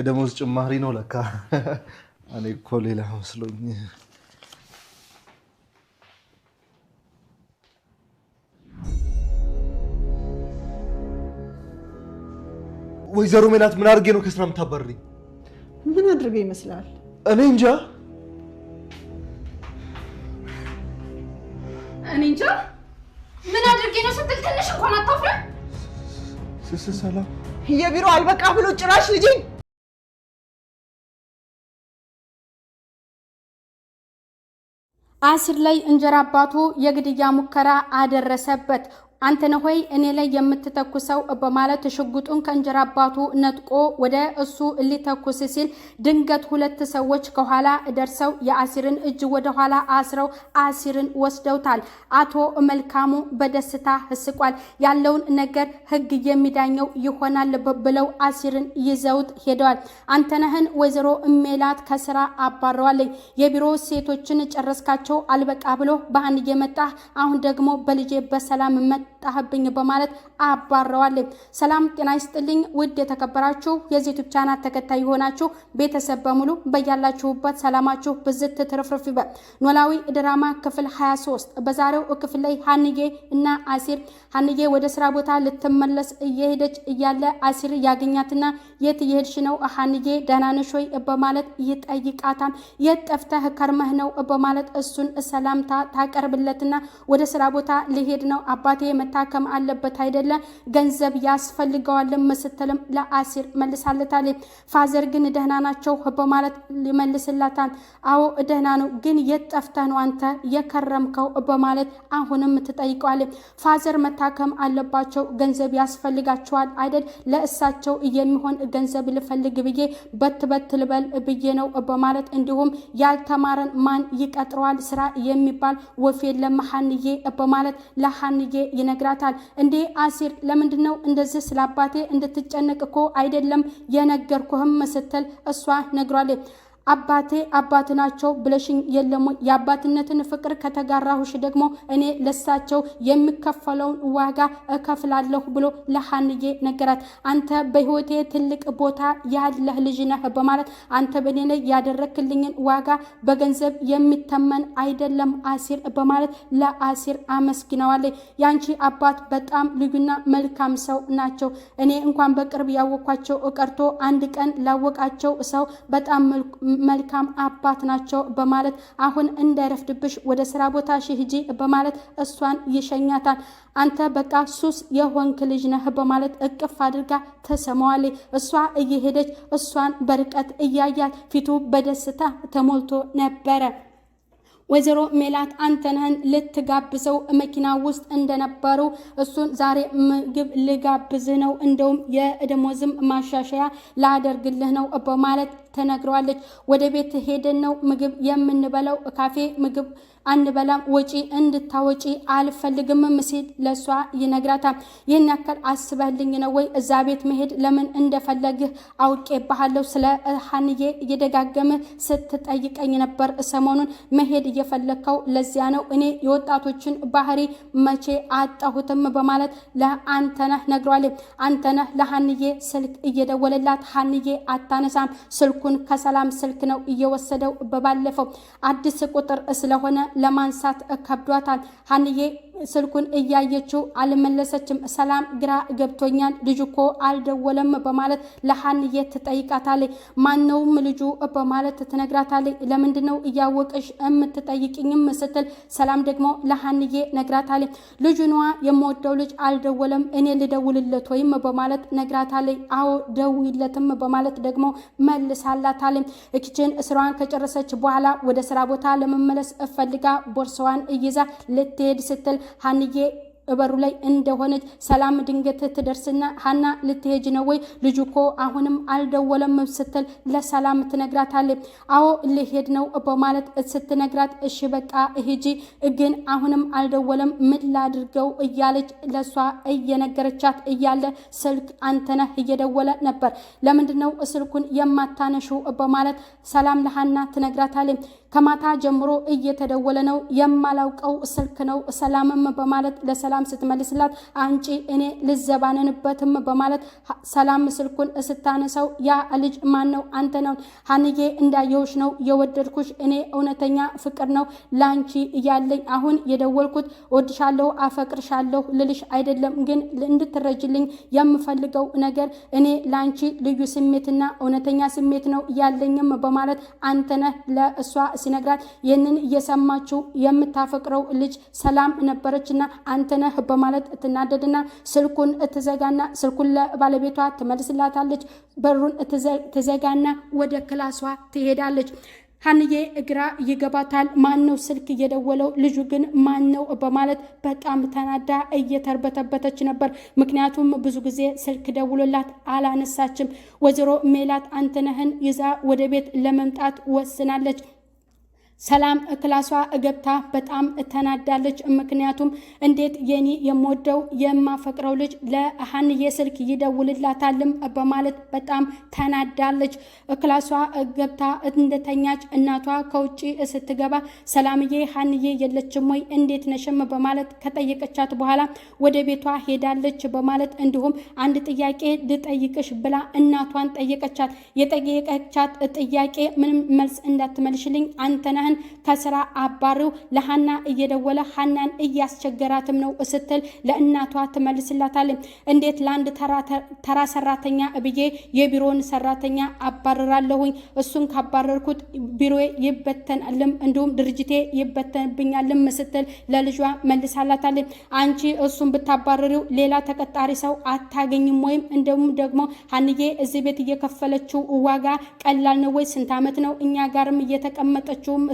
ደሞዝ ጭማሪ ነው ለካ እኔ እኮ ሌላ መስሎኝ ወይዘሮ ሜላት ምን አድርጌ ነው ከስራ የምታባርሪኝ? ምን አድርጌ ይመስላል? እኔ እንጃ ምን አድርጌ ነው ስትል ትንሽ እንኳን አታፍርም? ሰላም የቢሮ አልበቃ ብሎ ጭራሽ ልጅ አሲር ላይ እንጀራ አባቱ የግድያ ሙከራ አደረሰበት። አንተ ነህ ወይ እኔ ላይ የምትተኩሰው በማለት ሽጉጡን ከእንጀራ አባቱ ነጥቆ ወደ እሱ ሊተኩስ ሲል ድንገት ሁለት ሰዎች ከኋላ ደርሰው የአሲርን እጅ ወደ ኋላ አስረው አሲርን ወስደውታል። አቶ መልካሙ በደስታ ህስቋል። ያለውን ነገር ህግ የሚዳኘው ይሆናል ብለው አሲርን ይዘውት ሄደዋል። አንተነህን ወይዘሮ ሜላት ከስራ አባረዋል። የቢሮ ሴቶችን ጨረስካቸው አልበቃ ብሎ በአንድ የመጣ አሁን ደግሞ በልጄ በሰላም ታህብኝ በማለት አባረዋል። ሰላም ጤና ይስጥልኝ ውድ የተከበራችሁ የዚህ ዩቲዩብ ቻናል ተከታይ ሆናችሁ ቤተሰብ በሙሉ በያላችሁበት ሰላማችሁ ብዝት ትርፍርፍ ይበል። ኖላዊ ድራማ ክፍል 23 በዛሬው ክፍል ላይ ሀንዬ እና አሲር ሀንዬ ወደ ስራ ቦታ ልትመለስ እየሄደች እያለ አሲር ያገኛትና የት እየሄድሽ ነው ሀንዬ ደህና ነሽ ወይ በማለት ይጠይቃታል። የት ጠፍተህ ከርመህ ነው በማለት እሱን ሰላምታ ታቀርብለትና ወደ ስራ ቦታ ሊሄድ ነው አባቴ መታከም አለበት አይደለ ገንዘብ ያስፈልገዋል ስትልም ለአሲር መልሳለታል። ፋዘር ግን ደህና ናቸው በማለት ሊመልስላታል። አዎ ደህና ነው ግን የት ጠፍተህ ነው አንተ የከረምከው በማለት አሁንም ትጠይቀዋል። ፋዘር መታከም አለባቸው ገንዘብ ያስፈልጋቸዋል አይደል ለእሳቸው የሚሆን ገንዘብ ልፈልግ ብዬ በት ልበል ብዬ ነው በማለት እንዲሁም ያልተማረን ማን ይቀጥረዋል ስራ የሚባል ወፍ የለም ሀንዬ በማለት ለሀንዬ ይነግራታል። እንዴ አሲር ለምንድነው እንደዚህ ስላባቴ እንድትጨነቅ እኮ አይደለም የነገርኩህም ስትል እሷ ነግሯለች። አባቴ አባት ናቸው ብለሽኝ የለም የአባትነትን ፍቅር ከተጋራሁሽ ደግሞ እኔ ለሳቸው የሚከፈለውን ዋጋ እከፍላለሁ ብሎ ለሀንዬ ነገራት። አንተ በህይወቴ ትልቅ ቦታ ያለህ ልጅ ነህ በማለት አንተ በኔ ላይ ያደረክልኝን ዋጋ በገንዘብ የሚተመን አይደለም አሲር በማለት ለአሲር አመስግነዋለች። ያንቺ አባት በጣም ልዩና መልካም ሰው ናቸው። እኔ እንኳን በቅርብ ያወኳቸው ቀርቶ አንድ ቀን ላወቃቸው ሰው በጣም መልካም አባት ናቸው በማለት አሁን እንዳይረፍድብሽ ወደ ስራ ቦታ ሂጂ በማለት እሷን ይሸኛታል። አንተ በቃ ሱስ የሆንክ ልጅ ነህ በማለት እቅፍ አድርጋ ተሰማዋለች። እሷ እየሄደች እሷን በርቀት እያያት ፊቱ በደስታ ተሞልቶ ነበረ። ወይዘሮ ሜላት አንተነህን ልትጋብዘው መኪና ውስጥ እንደነበሩ እሱን ዛሬ ምግብ ልጋብዝ ነው እንደውም የደሞዝም ማሻሻያ ላደርግልህ ነው በማለት ተነግረዋለች። ወደ ቤት ሄደን ነው ምግብ የምንበላው ካፌ ምግብ አንበላም ወጪ እንድታወጪ አልፈልግም ሲል ለሷ ይነግራታል። ይህን ያክል አስበህልኝ ነው ወይ እዛ ቤት መሄድ ለምን እንደፈለግህ አውቄብሃለሁ ስለ ሀንዬ እየደጋገመ ስትጠይቀኝ ነበር ሰሞኑን መሄድ እየፈለግከው ለዚያ ነው እኔ የወጣቶችን ባህሪ መቼ አጣሁትም በማለት ለአንተነህ ነግሯል። አንተነህ ለሀንዬ ስልክ እየደወለላት ሀንዬ አታነሳም። ስልኩን ከሰላም ስልክ ነው እየወሰደው በባለፈው አዲስ ቁጥር ስለሆነ ለማንሳት ከብዷታል። ሀንዬ ስልኩን እያየችው አልመለሰችም። ሰላም ግራ ገብቶኛል ልጅኮ አልደወለም በማለት ለሀንዬ ትጠይቃታለች። ማነውም ልጁ በማለት ትነግራታለች። ለምንድነው እያወቀሽ የምትጠይቅኝም ስትል ሰላም ደግሞ ለሀንዬ ነግራታለች። ልጁኗ የምወደው ልጅ አልደወለም እኔ ልደውልለት ወይም በማለት ነግራታለች። አዎ ደውይለትም በማለት ደግሞ መልሳላታለች። እኪችን ስራዋን ከጨረሰች በኋላ ወደ ስራ ቦታ ለመመለስ ፈልጋ ቦርሳዋን እይዛ ልትሄድ ስትል ሀንዬ በሩ ላይ እንደሆነች ሰላም ድንገት ትደርስና ሀና ልትሄጂ ነው ወይ ልጁ እኮ አሁንም አልደወለም ስትል ለሰላም ትነግራታለች። አዎ ልሄድ ነው በማለት ስትነግራት እሺ በቃ ሂጂ ግን አሁንም አልደወለም ምን ላድርገው እያለች ለሷ እየነገረቻት እያለ ስልክ አንተነህ እየደወለ ነበር። ለምንድነው ስልኩን የማታነሹ በማለት ሰላም ለሀና ትነግራታለች። ከማታ ጀምሮ እየተደወለ ነው፣ የማላውቀው ስልክ ነው ሰላምም በማለት ለሰላም ስትመልስላት አንቺ እኔ ልዘባነንበትም በማለት ሰላም ስልኩን ስታነሳው ያ ልጅ ማን ነው? አንተ ነው ሀንዬ፣ እንዳየሁሽ ነው የወደድኩሽ። እኔ እውነተኛ ፍቅር ነው ላንቺ እያለኝ አሁን የደወልኩት ወድሻለሁ፣ አፈቅርሻለሁ ልልሽ አይደለም፣ ግን እንድትረጅልኝ የምፈልገው ነገር እኔ ላንቺ ልዩ ስሜትና እውነተኛ ስሜት ነው ያለኝም በማለት አንተነህ ለእሷ ሲነግራት ይህንን እየሰማችው የምታፈቅረው ልጅ ሰላም ነበረችና አንተነህ በማለት ትናደድና ስልኩን ትዘጋና ስልኩን ለባለቤቷ ትመልስላታለች። በሩን ትዘጋና ወደ ክላሷ ትሄዳለች። ሀንዬ እግራ ይገባታል። ማን ነው ስልክ እየደወለው? ልጁ ግን ማን ነው በማለት በጣም ተናዳ እየተርበተበተች ነበር። ምክንያቱም ብዙ ጊዜ ስልክ ደውሎላት አላነሳችም። ወይዘሮ ሜላት አንተነህን ይዛ ወደ ቤት ለመምጣት ወስናለች። ሰላም ክላሷ ገብታ በጣም ተናዳለች። ምክንያቱም እንዴት የኔ የምወደው የማፈቅረው ልጅ ለሀንዬ ስልክ ይደውልላታልም በማለት በጣም ተናዳለች። ክላሷ ገብታ እንደተኛች እናቷ ከውጪ ስትገባ ሰላምዬ ሀንዬ የለችም ወይ እንዴት ነሽም በማለት ከጠየቀቻት በኋላ ወደ ቤቷ ሄዳለች በማለት እንዲሁም አንድ ጥያቄ ልጠይቅሽ ብላ እናቷን ጠየቀቻት። የጠየቀቻት ጥያቄ ምንም መልስ እንዳትመልሽልኝ አንተነህ ከስራ አባሪው ለሃና እየደወለ ሃናን እያስቸገራትም ነው ስትል ለእናቷ ትመልስላታለች። እንዴት ለአንድ ተራ ሰራተኛ ብዬ የቢሮን ሰራተኛ አባረራለሁኝ? እሱን ካባረርኩት ቢሮዬ ይበተናልም እንዲሁም ድርጅቴ ይበተንብኛልም ስትል ለልጇ መልሳላታለች። አንቺ እሱን ብታባረሪው ሌላ ተቀጣሪ ሰው አታገኝም ወይም እንደውም ደግሞ ሀንዬ እዚህ ቤት እየከፈለችው ዋጋ ቀላል ነው ወይ? ስንት ዓመት ነው እኛ ጋርም እየተቀመጠችውም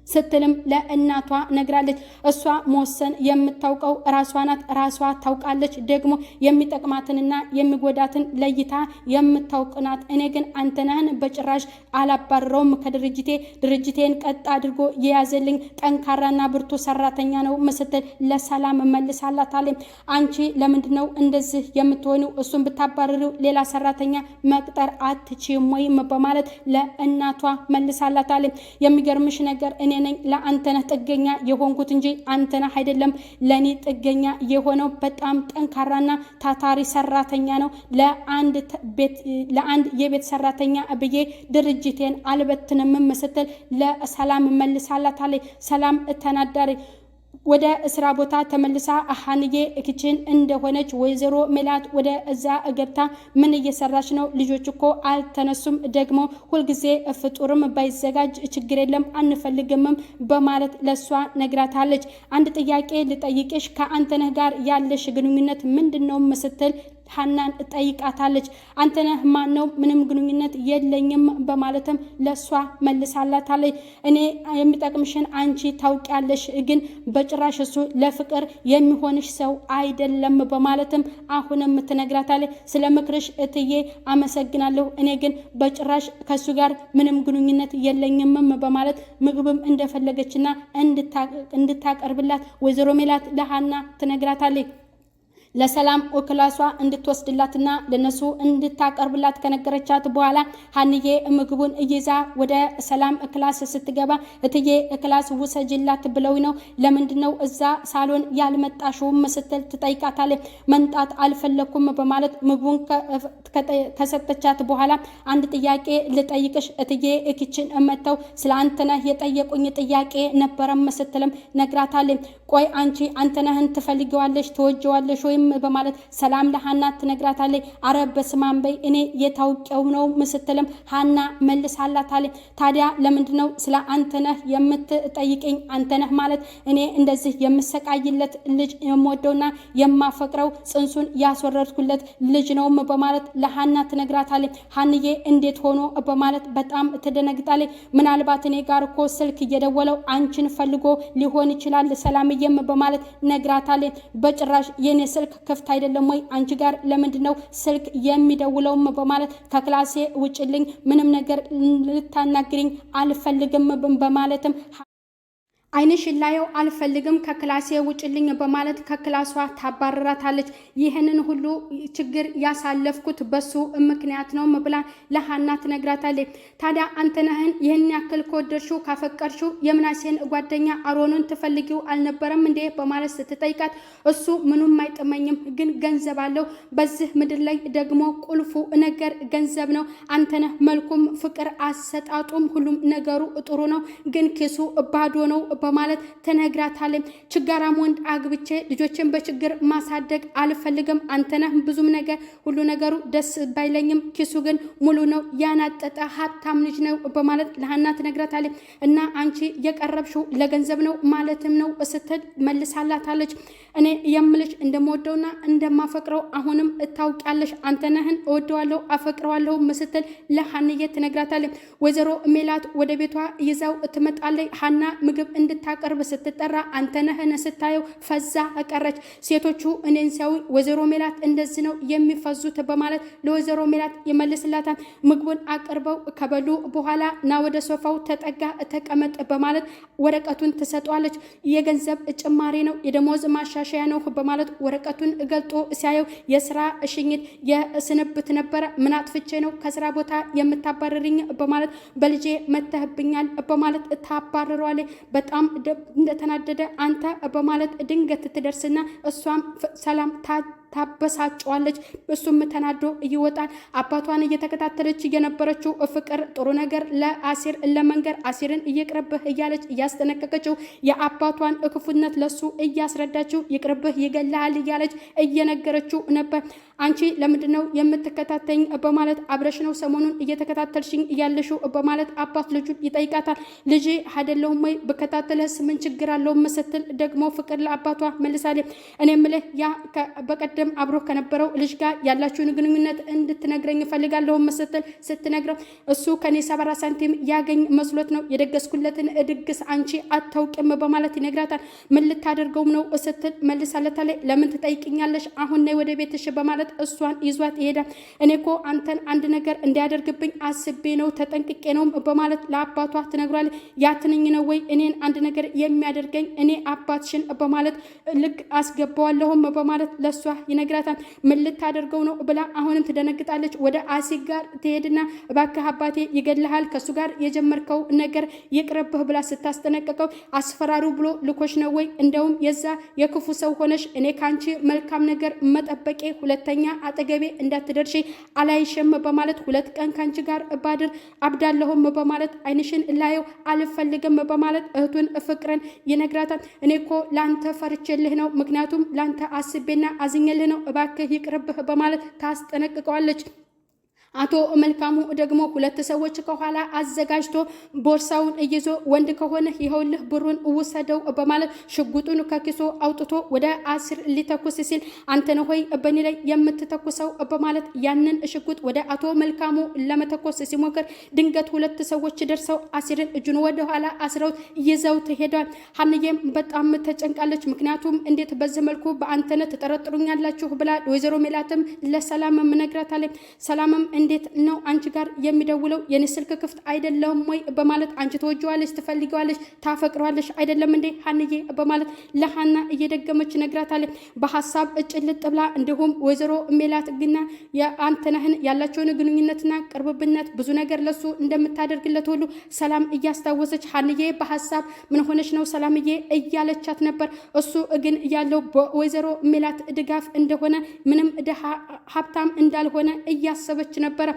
ስትልም ለእናቷ ነግራለች። እሷ መወሰን የምታውቀው ራሷ ናት፣ ራሷ ታውቃለች። ደግሞ የሚጠቅማትንና የሚጎዳትን ለይታ የምታውቅ ናት። እኔ ግን አንተነህን በጭራሽ አላባረረውም ድርጅቴን ቀጥ አድርጎ የያዘልኝ ጠንካራና ብርቱ ሰራተኛ ነው ስትል ለሰላም መልሳላታለች። አንቺ ለምንድን ነው እንደዚህ የምትሆኒው? እሱን ብታባረሪው ሌላ ሰራተኛ መቅጠር አትችይም ወይም በማለት ለእናቷ መልሳላታለች። የሚገርምሽ ነገር እኔ ነኝ ለአንተነህ ጥገኛ የሆንኩት እንጂ አንተነህ አይደለም ለኔ ጥገኛ የሆነው። በጣም ጠንካራና ታታሪ ሰራተኛ ነው። ለአንድ የቤት ሰራተኛ ብዬ ድርጅቴን አልበትንም ስትል ለሰላም መልሳላታለች። ሰላም ተናዳሪ ወደ እስራ ቦታ ተመልሳ ሀንዬ ክችን እንደሆነች ወይዘሮ ሜላት ወደ እዛ ገብታ ምን እየሰራች ነው? ልጆች እኮ አልተነሱም። ደግሞ ሁልጊዜ ፍጡርም ባይዘጋጅ ችግር የለም አንፈልግምም በማለት ለሷ ነግራታለች። አንድ ጥያቄ ልጠይቅሽ፣ ከአንተነህ ጋር ያለሽ ግንኙነት ምንድነው ስትል ሀናን ጠይቃታለች። አንተነህ ማን ነው? ምንም ግንኙነት የለኝም በማለትም ለሷ መልሳላታለች። እኔ የሚጠቅምሽን አንቺ ታውቂያለሽ፣ ግን በጭራሽ እሱ ለፍቅር የሚሆንሽ ሰው አይደለም በማለትም አሁንም ትነግራታለች። ስለ ምክርሽ እትዬ አመሰግናለሁ፣ እኔ ግን በጭራሽ ከሱ ጋር ምንም ግንኙነት የለኝም በማለት ምግብም እንደፈለገችና እንድታቀርብላት ወይዘሮ ሜላት ለሀና ትነግራታለች። ለሰላም ክላሷ እንድትወስድላትና ለነሱ እንድታቀርብላት ከነገረቻት በኋላ ሀንዬ ምግቡን ይዛ ወደ ሰላም ክላስ ስትገባ እትዬ ክላስ ውሰጅላት ብለው ነው፣ ለምንድነው እዛ ሳሎን ያልመጣሽውም ስትል ትጠይቃታለች። መምጣት አልፈለኩም በማለት ምግቡን ከሰጠቻት በኋላ አንድ ጥያቄ ልጠይቅሽ እትዬ ኪችን መተው ስለ አንተነህ የጠየቁኝ ጥያቄ ነበረም ስትልም ነግራታለች። ቆይ አንቺ አንተነህን ትፈልጊዋለሽ ትወጂዋለሽ ወይ በማለት ሰላም ለሀና ትነግራታለች። አረ በስማም በይ እኔ የታውቀው ነው ስትልም ሀና መልሳላታለች። ታዲያ ለምንድነው ስለ አንተነህ የምትጠይቀኝ? አንተነህ ማለት እኔ እንደዚህ የምሰቃይለት ልጅ የምወደውና የማፈቅረው ጽንሱን ያስወረድኩለት ልጅ ነው በማለት ለሀና ትነግራታለች። ሀንዬ እንዴት ሆኖ በማለት በጣም ትደነግጣለች። ምናልባት እኔ ጋር እኮ ስልክ እየደወለው አንቺን ፈልጎ ሊሆን ይችላል ሰላምዬም በማለት ነግራታለች። በጭራሽ የኔ ስልክ ክፍት አይደለም ወይ? አንቺ ጋር ለምንድነው ስልክ የሚደውለውም በማለት ከክላሴ ውጭልኝ፣ ምንም ነገር ልታናግሪኝ አልፈልግም በማለትም አይንሽ ላየው አልፈልግም ከክላሴ ውጭልኝ በማለት ከክላሷ ታባረራታለች። ይህንን ሁሉ ችግር ያሳለፍኩት በሱ ምክንያት ነው ብላ ለሃና ትነግራታለች። ታዲያ አንተነህን ይህን ያክል ከወደድሽው ካፈቀርሽው የምናሴን ጓደኛ አሮንን ትፈልጊው አልነበረም እንዴ በማለት ስትጠይቃት እሱ ምኑም አይጥመኝም፣ ግን ገንዘብ አለው። በዚህ ምድር ላይ ደግሞ ቁልፉ ነገር ገንዘብ ነው። አንተነህ መልኩም ፍቅር አሰጣጡም ሁሉም ነገሩ ጥሩ ነው፣ ግን ኪሱ ባዶ ነው በማለት ተነግራታለች። ችጋራም ወንድ አግብቼ ልጆችን በችግር ማሳደግ አልፈልግም። አንተነህ ብዙም ነገር ሁሉ ነገሩ ደስ ባይለኝም ኪሱ ግን ሙሉ ነው፣ ያናጠጠ ሀብታም ልጅ ነው በማለት ለሃና ትነግራታለች። እና አንቺ የቀረብሽው ለገንዘብ ነው ማለትም ነው ስትል መልሳላታለች። እኔ የምልሽ እንደምወደውና እንደማፈቅረው አሁንም እታውቂያለሽ። አንተነህን እወደዋለሁ አፈቅረዋለሁ ስትል ለሃንዬ ትነግራታለች። ወይዘሮ ሜላት ወደ ቤቷ ይዛው ትመጣለች። ሃና ምግብ እንድታቀርብ ስትጠራ አንተነህን ስታየው ፈዛ ቀረች። ሴቶቹ እኔን ሲያዩ ወይዘሮ ሜላት እንደዚህ ነው የሚፈዙት በማለት ለወይዘሮ ሜላት ይመልስላታል። ምግቡን አቅርበው ከበሉ በኋላ ና ወደ ሶፋው ተጠጋ ተቀመጥ በማለት ወረቀቱን ትሰጧለች። የገንዘብ ጭማሪ ነው የደሞዝ ማሻሻያ ነው በማለት ወረቀቱን ገልጦ ሲያየው የስራ ሽኝት የስንብት ነበረ። ምን አጥፍቼ ነው ከስራ ቦታ የምታባረርኝ በማለት በልጄ መተህብኛል በማለት ታባረሯለች። በጣም እንደተናደደ አንተ በማለት ድንገት ትደርስና እሷም ሰላም ታበሳጨዋለች። እሱም ተናዶ ይወጣል። አባቷን እየተከታተለች የነበረችው ፍቅር ጥሩ ነገር ለአሲር ለመንገር አሲርን እየቅርብህ እያለች እያስጠነቀቀችው የአባቷን ክፉነት ለሱ እያስረዳችው ይቅርብህ ይገላል እያለች እየነገረችው ነበር። አንቺ ለምንድነው የምትከታተኝ በማለት አብረሽ ነው ሰሞኑን እየተከታተልሽኝ እያለሽው በማለት አባት ልጁን ይጠይቃታል። ልጄ አይደለሁም ወይ በከታተለስ ምን ችግር አለው ስትል ደግሞ ፍቅር ለአባቷ መልሳለች። እኔ ምልህ ያ በቀደም አብሮ ከነበረው ልጅ ጋር ያላችሁን ግንኙነት እንድትነግረኝ ፈልጋለሁ ስትል ስትነግረው እሱ ከኔ 70 ሳንቲም ያገኝ መስሎት ነው የደገስኩለትን ድግስ አንቺ አታውቂም በማለት ይነግራታል። ምን ልታደርገው ነው ስትል መልሳለታለች። ለምን ትጠይቅኛለሽ? አሁን ነይ ወደ ቤትሽ በማለት እሷን ይዟት ይሄዳል። እኔ እኮ አንተን አንድ ነገር እንዲያደርግብኝ አስቤ ነው ተጠንቅቄ ነው በማለት ለአባቷ ትነግራለች። ያትንኝ ነው ወይ እኔን አንድ ነገር የሚያደርገኝ? እኔ አባትሽን በማለት ልክ አስገባዋለሁም በማለት ለሷ ይነግራታል። ምን ልታደርገው ነው ብላ አሁንም ትደነግጣለች። ወደ አሲር ጋር ትሄድና እባክህ አባቴ ይገድልሃል፣ ከሱ ጋር የጀመርከው ነገር ይቅርብህ ብላ ስታስጠነቀቀው አስፈራሩ ብሎ ልኮሽ ነው ወይ? እንደውም የዛ የክፉ ሰው ሆነሽ እኔ ካንቺ መልካም ነገር መጠበቄ ሁለተኛ አጠገቤ እንዳትደርሺ አላይሽም በማለት 2 ቀን ካንቺ ጋር ባድር አብዳለሁም በማለት አይንሽን ላየው አልፈልግም በማለት እህቱን ፍቅርን ይነግራታል። እኔ እኮ ላንተ ፈርቼልህ ነው፣ ምክንያቱም ላንተ አስቤና አዝኘልህ ነው፣ እባክህ ይቅርብህ በማለት ታስጠነቅቀዋለች። አቶ መልካሙ ደግሞ 2 ሰዎች ከኋላ አዘጋጅቶ ቦርሳውን ይዞ ወንድ ከሆነ ይኸውልህ ብሩን ውሰደው በማለት ሽጉጡን ከኪሱ አውጥቶ ወደ አሲር ሊተኩስ ሲል አንተ ነው ሆይ በኔ ላይ የምትተኩሰው በማለት ያንን ሽጉጥ ወደ አቶ መልካሙ ለመተኮስ ሲሞክር ድንገት 2 ሰዎች ደርሰው አሲርን እጁን ወደ ኋላ አስረው ይዘው ተሄዷል። ሀንዬም በጣም ተጨንቃለች። ምክንያቱም እንዴት በዚህ መልኩ በአንተነ ተጠረጥሩኛላችሁ ብላ ወይዘሮ ሜላትም ለሰላም ነግራታለች። ሰላምም እንዴት ነው አንቺ ጋር የሚደውለው? የኔ ስልክ ክፍት አይደለም ወይ በማለት አንቺ ተወጂዋለሽ፣ ትፈልጊዋለሽ፣ ታፈቅሯለሽ አይደለም እንዴ ሀንዬ በማለት ለሃና እየደገመች ነግራታለች። በሐሳብ ጭልጥ ብላ እንዲሁም ወይዘሮ ሜላት ግና የአንተነህን ያላቸውን ግንኙነትና ቅርብብነት ብዙ ነገር ለሱ እንደምታደርግለት ሁሉ ሰላም እያስታወሰች ሀንዬ በሐሳብ ምን ሆነች ነው ሰላምዬ እያለቻት ነበር። እሱ ግን ያለው በወይዘሮ ሜላት ድጋፍ እንደሆነ ምንም ደሃ ሀብታም እንዳልሆነ እያሰበች ነበር።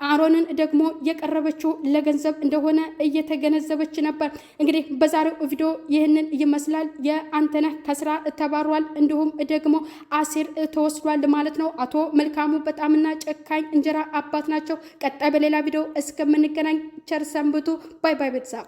አሮንን ደግሞ የቀረበችው ለገንዘብ እንደሆነ እየተገነዘበች ነበር። እንግዲህ በዛሬው ቪዲዮ ይህንን ይመስላል። የአንተነህ ከስራ ተባሯል፣ እንዲሁም ደግሞ አሲር ተወስዷል ማለት ነው። አቶ መልካሙ በጣምና ጨካኝ እንጀራ አባት ናቸው። ቀጣይ በሌላ ቪዲዮ እስከምንገናኝ ቸር ሰንብቱ። ባይ ባይ ቤተሰብ።